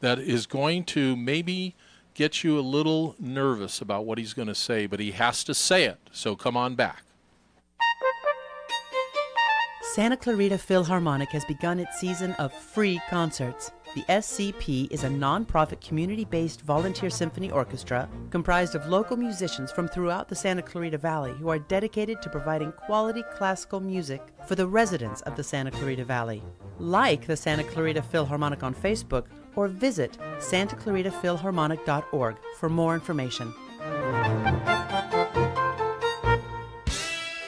that is going to maybe get you a little nervous about what he's going to say, but he has to say it. So come on back. Santa Clarita Philharmonic has begun its season of free concerts. The SCP is a non-profit community-based volunteer symphony orchestra comprised of local musicians from throughout the Santa Clarita Valley who are dedicated to providing quality classical music for the residents of the Santa Clarita Valley. Like the Santa Clarita Philharmonic on Facebook or visit santaclaritaphilharmonic.org for more information.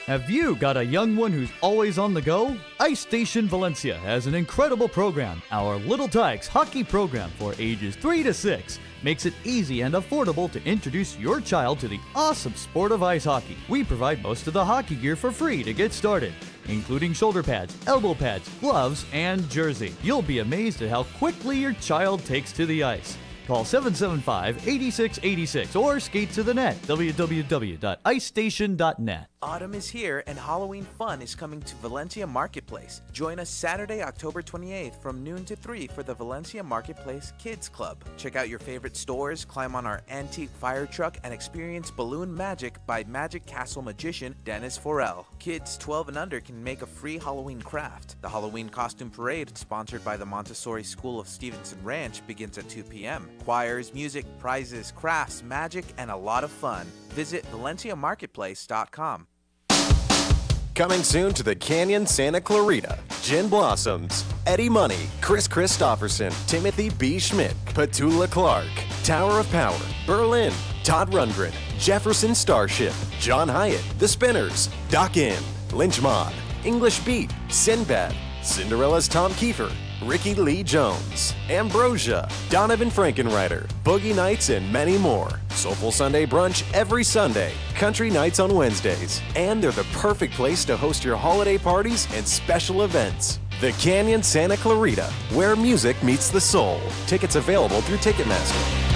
Have you got a young one who's always on the go? Ice Station Valencia has an incredible program. Our Little Tykes hockey program for ages 3 to 6 makes it easy and affordable to introduce your child to the awesome sport of ice hockey. We provide most of the hockey gear for free to get started, including shoulder pads, elbow pads, gloves, and jersey. You'll be amazed at how quickly your child takes to the ice. Call 775-8686 or skate to the net, www.icestation.net. Autumn is here and Halloween fun is coming to Valencia Marketplace. Join us Saturday, October 28th from noon to 3 for the Valencia Marketplace Kids Club. Check out your favorite stores, climb on our antique fire truck, and experience balloon magic by Magic Castle magician Dennis Forel. Kids 12 and under can make a free Halloween craft. The Halloween costume parade, sponsored by the Montessori School of Stevenson Ranch, begins at 2 p.m. Choirs, music, prizes, crafts, magic, and a lot of fun. Visit ValenciaMarketplace.com. Coming soon to the Canyon Santa Clarita, Gin Blossoms, Eddie Money, Chris Christopherson, Timothy B. Schmidt, Petula Clark, Tower of Power, Berlin, Todd Rundgren, Jefferson Starship, John Hyatt, The Spinners, Doc In, Lynch Mod, English Beat, Sinbad, Cinderella's Tom Kiefer, Ricky Lee Jones, Ambrosia, Donovan Frankenreiter, Boogie Nights, and many more. Soulful Sunday brunch every Sunday, country nights on Wednesdays, and they're the perfect place to host your holiday parties and special events. The Canyon Santa Clarita, where music meets the soul. Tickets available through Ticketmaster.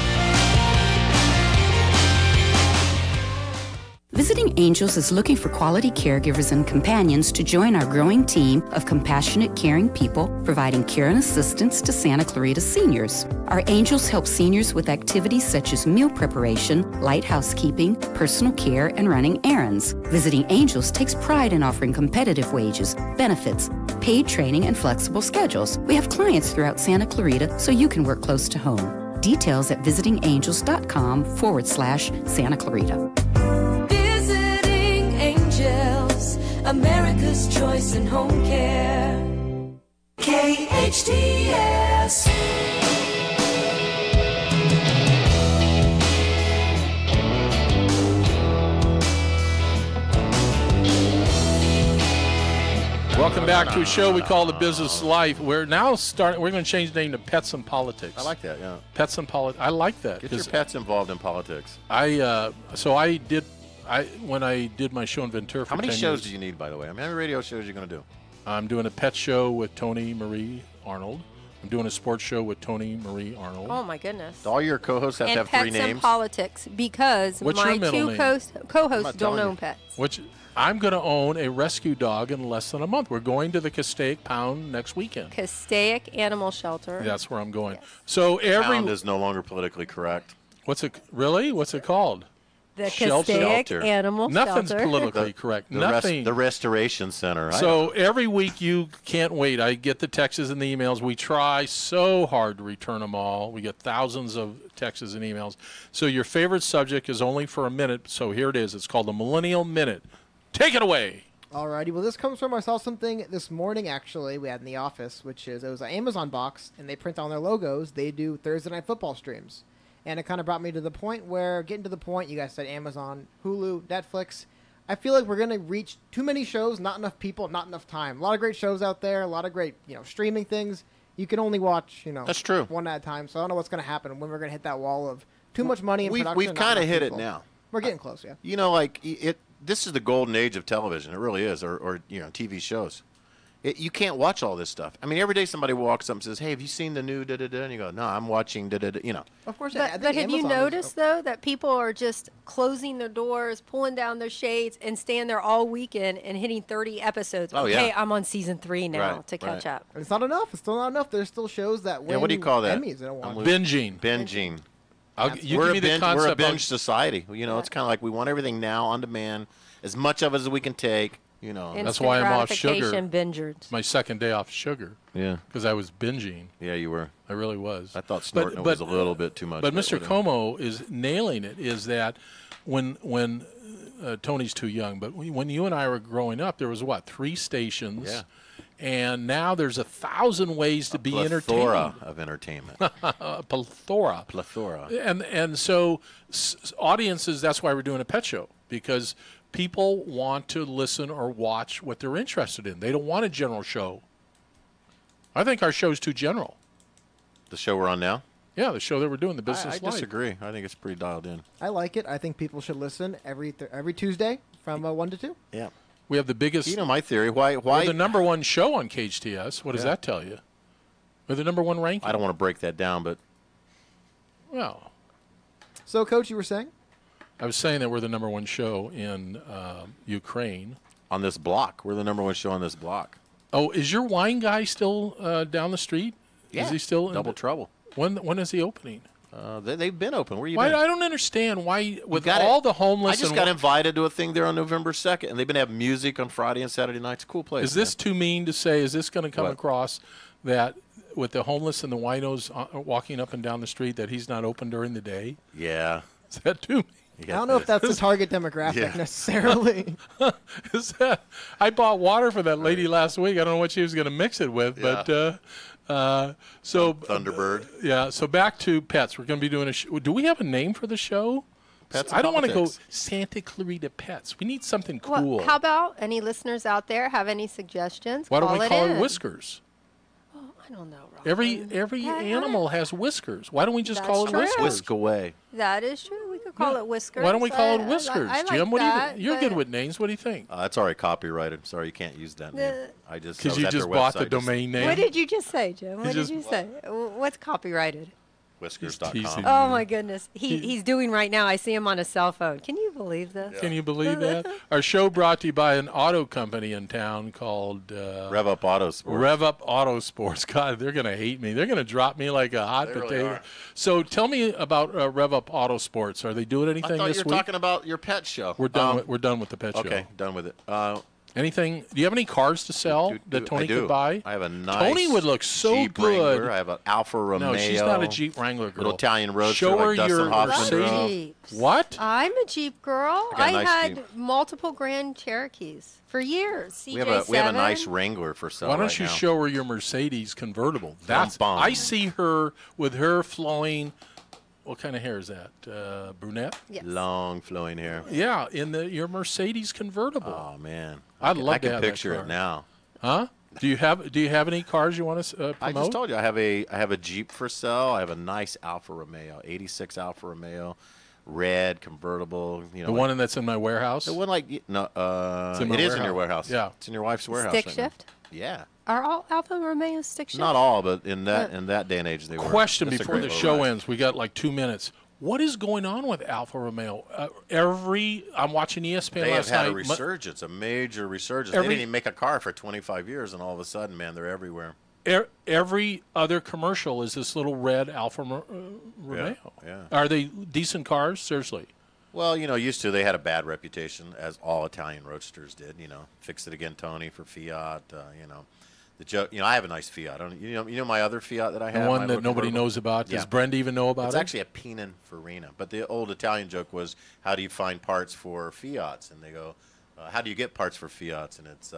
Visiting Angels is looking for quality caregivers and companions to join our growing team of compassionate, caring people providing care and assistance to Santa Clarita seniors. Our Angels help seniors with activities such as meal preparation, light housekeeping, personal care, and running errands. Visiting Angels takes pride in offering competitive wages, benefits, paid training, and flexible schedules. We have clients throughout Santa Clarita so you can work close to home. Details at visitingangels.com/Santa Clarita. America's choice in home care. KHTS. Welcome back to a show we call The Business Life. We're now starting. We're going to change the name to Pets and Politics. I like that. Yeah. Pets and Politics. I like that. Get your pets involved in politics. When I did my show in Ventura for How many 10 shows years, do you need, by the way? How many radio shows are you going to do? I'm doing a pet show with Tony Marie Arnold. I'm doing a sports show with Tony Marie Arnold. Oh my goodness. All your co-hosts have And to have pets three names. and politics, because What's my your middle two name? co-hosts not don't telling own you. pets. Which I'm going to own a rescue dog in less than a month. We're going to the Castaic Pound next weekend. Castaic Animal Shelter. That's where I'm going. So every Pound is no longer politically correct. What's it really? What's it called? The Shelter. Castaic Animal Nothing's Shelter. politically correct. Nothing. The Restoration Center. So every week you can't wait. I get the texts and the emails. We try so hard to return them all. We get thousands of texts and emails. So your favorite subject is only for a minute. So here it is. It's called the Millennial Minute. Take it away. Alrighty, well this comes from, I saw something this morning actually we had in the office, which is, it was an Amazon box, and they print on their logos, they do Thursday Night Football streams. And it kind of brought me to the point where, getting to the point, you guys said Amazon, Hulu, Netflix, I feel like we're going to reach too many shows, not enough people, not enough time. A lot of great shows out there, a lot of great, streaming things. You can only watch, That's true. one at a time, so I don't know what's going to happen, when we're going to hit that wall of too much money in production. We've not kind of enough hit it people. now. We're getting close, yeah. You know, like this is the golden age of television. It really is, or TV shows. You can't watch all this stuff. I mean, every day somebody walks up and says, "Hey, have you seen the new da-da-da?" And you go, "No, I'm watching da-da-da." Of course, But have you noticed, though, that people are just closing their doors, pulling down their shades, and staying there all weekend and hitting 30 episodes? Oh, Okay, yeah. I'm on season 3 now Right, to catch up. It's not enough. It's still not enough. There's still shows that win Yeah, what do you call that? Emmys. They don't want Binging. Binging. You we're give me the we're a concept. binge society. It's kind of like we want everything now on demand, as much of it as we can take. That's why I'm off sugar. gratification bingers. It's my second day off sugar. Yeah. Because I was binging. Yeah, you were. I really was. I thought snorting it was a little bit too much. But Mr. whatever. Como is nailing it. Is that when Tony's too young, but when you and I were growing up, there was 3 stations. Yeah. And now there's 1,000 ways to be entertained. Plethora of entertainment. Plethora. And so audiences, that's why we're doing a pet show, because people want to listen or watch what they're interested in. They don't want a general show. I think our show's too general. The show we're on now? Yeah, the show that we're doing, the Business I Life. disagree. I think it's pretty dialed in. I like it. I think people should listen every Tuesday from 1 to 2. Yeah. We have the biggest. You know my theory. Why? We're the number 1 show on KHTS. What does that tell you? We're the number 1 ranking. I don't want to break that down, but. Well. So, Coach, you were saying? I was saying that we're the number 1 show in Ukraine. On this block. We're the number 1 show on this block. Oh, is your wine guy still down the street? Yeah. Is he still Double Trouble? When is he opening? They've been open. Where you Why, been? I don't understand why, with all the homeless. I just got invited to a thing there on November 2nd, and they've been having music on Friday and Saturday nights. Cool place. Is this too mean to say? Is this going to come What? across that with the homeless and the winos walking up and down the street that he's not open during the day? Yeah. Is that too mean? I don't know if that's the target demographic necessarily. Is that? I bought water for that lady last week. I don't know what she was going to mix it with, but so Thunderbird. Yeah. So back to pets. We're going to be doing a show. Do we have a name for the show? Pets. I don't want to go Politics. Santa Clarita Pets. We need something cool. Well, how about any listeners out there have any suggestions? Why don't we call in. it Whiskers? Oh, I don't know, Rob. Every animal has whiskers. Why don't we just That's call it true. Whiskers? Whisk away. That is true. We could call it Whiskers. Why don't we call it I Whiskers, like Jim? What that, do you? You're good but with names. What do you think? That's already copyrighted. Sorry, you can't use that name. I just Because I was you at their just bought the website, domain name. What did you just say, Jim? What just- did you say? What's copyrighted? Whiskers.com. Oh my goodness, he's doing right now. I see him on a cell phone. Can you believe this? Can you believe that? Our show brought to you by an auto company in town called Rev Up Auto Sports. Rev Up Auto Sports. God, they're going to hate me. They're going to drop me like a hot They really potato. are. So tell me about Rev Up Auto Sports. Are they doing I anything thought this you were week? talking about your pet show. We're done. We're done with the pet show. Okay, done with it. Anything? Do you have any cars to sell that Tony I do. could buy? I have a nice Tony would look so Jeep good. Wrangler. I have an Alfa Romeo. No, she's not a Jeep Wrangler girl. Little Italian Roadster Show her like Dustin your Hoffman drove. Mercedes. What? I'm a Jeep girl. I got a I nice had Jeep. multiple Grand Cherokees for years. We have a nice Wrangler for sale. Why don't right you now. show her your Mercedes convertible? That's bum. I see her with her flowing. What kind of hair is that? Brunette? Yes. Long flowing hair. Yeah, in your Mercedes convertible. Oh man, I'd love I to can have picture that car. it now. Huh? Do you have any cars you want to promote? I just told you I have a Jeep for sale. I have a nice Alfa Romeo, '86 Alfa Romeo, red convertible. You know, the one that's in my warehouse. The one like no, It's in my it is in warehouse. your warehouse. Yeah. It's in your wife's warehouse. Stick right now. shift? Yeah. Are all Alfa Romeos stick shift? Not all, but in that day and age, they were. Question That's a before great the low show ride. ends. We got like 2 minutes. What is going on with Alfa Romeo? I'm watching ESPN They have last had night. a resurgence, a major resurgence. They Every- didn't even make a car for 25 years, and all of a sudden, man, they're everywhere. Every other commercial is this little red Alfa Romeo. Yeah. Are they decent cars? Seriously. Well, used to. They had a bad reputation, as all Italian roadsters did. Fix it again, Tony, for Fiat. The joke. I have a nice Fiat. You know my other Fiat that I have. The one my that little nobody convertible? knows about. Does Yeah. Brenda even know about It's it? actually a Pininfarina. But the old Italian joke was, how do you find parts for Fiats? And they go, how do you get parts for Fiats? And it's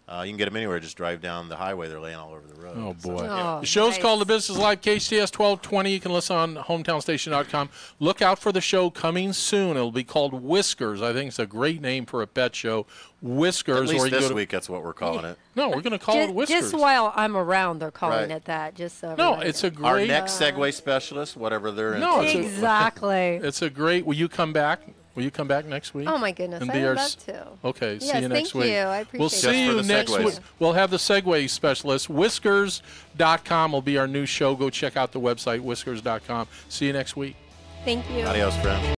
you can get them anywhere. Just drive down the highway. They're laying all over the road. Oh, boy. Oh, the show's nice. called The Business Life, KHTS 1220. You can listen on hometownstation.com. Look out for the show coming soon. It'll be called Whiskers. I think it's a great name for a pet show. Whiskers. At least or you can this go to, week, that's what we're calling it. No, we're going to call it Whiskers. Just while I'm around, they're calling Right. it that. Just so No, everybody it's a knows. Our great. next Segway specialist, whatever they're in. No, it's a- Exactly. It's a great. Will you come back? Will you come back next week? Oh, my goodness. And I be would our love s- to. Okay, see Yes, you next thank week. you. I appreciate We'll it. see you Just for the next segues. week. We'll have the Segway specialist. Whiskers.com will be our new show. Go check out the website, whiskers.com. See you next week. Thank you. Adios, friends.